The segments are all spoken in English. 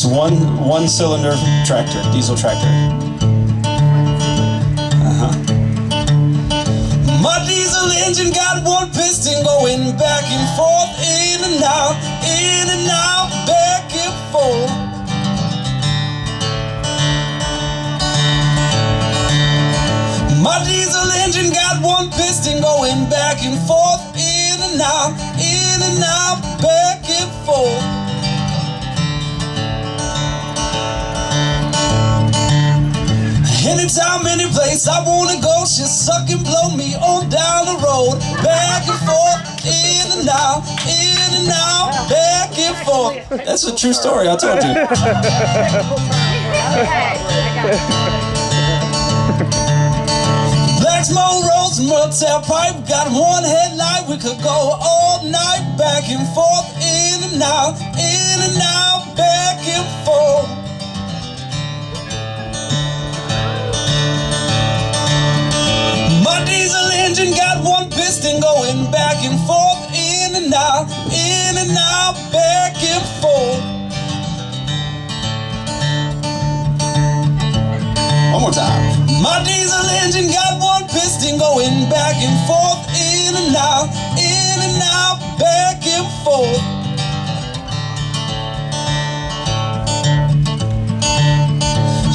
It's one cylinder tractor, diesel tractor. My diesel engine got one piston going back and forth, in and out, back and forth. My diesel engine got one piston going back and forth, in and out, back and forth. Anytime, any place I wanna go, she'll suck and blow me on down the road. Back and forth, in and out, back and forth. That's a true story, I told you. Black smoke rolls and tail pipe, got one headlight, we could go all night. Back and forth, in and out, back and forth. My diesel engine got one piston going back and forth, in and out, back and forth. One more time. My diesel engine got one piston going back and forth, in and out, back and forth.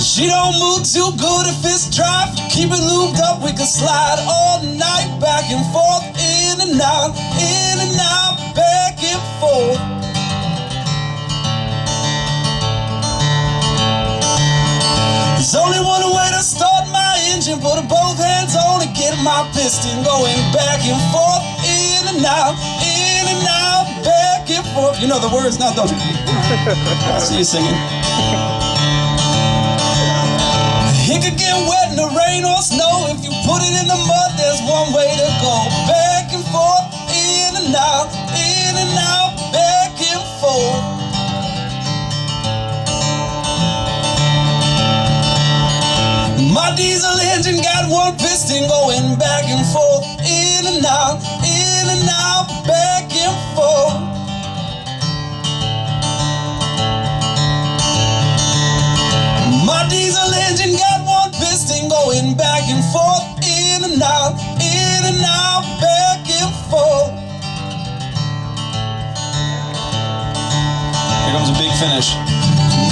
She don't move too good if it's dry. Keep it lubed up, we can slide all night. Back and forth, in and out, back and forth. There's only one way to start my engine, put both hands on and get my piston going back and forth, in and out, back and forth. You know the words now, don't you? I see you singing. It could get wet in the rain or snow. If you put it in the mud, there's one way to go. Back and forth, in and out, back and forth. My diesel engine got one piston going back and forth, in and out, back and forth. My diesel engine got one piston going back and forth, in and out, back and forth. Here comes a big finish.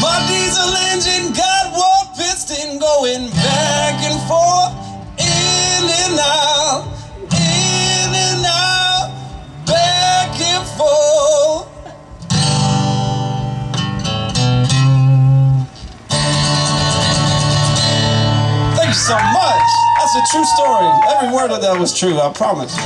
My diesel engine got one piston going back and forth, in and out, back and forth. Thank you so much. That's a true story. Every word of that was true, I promise.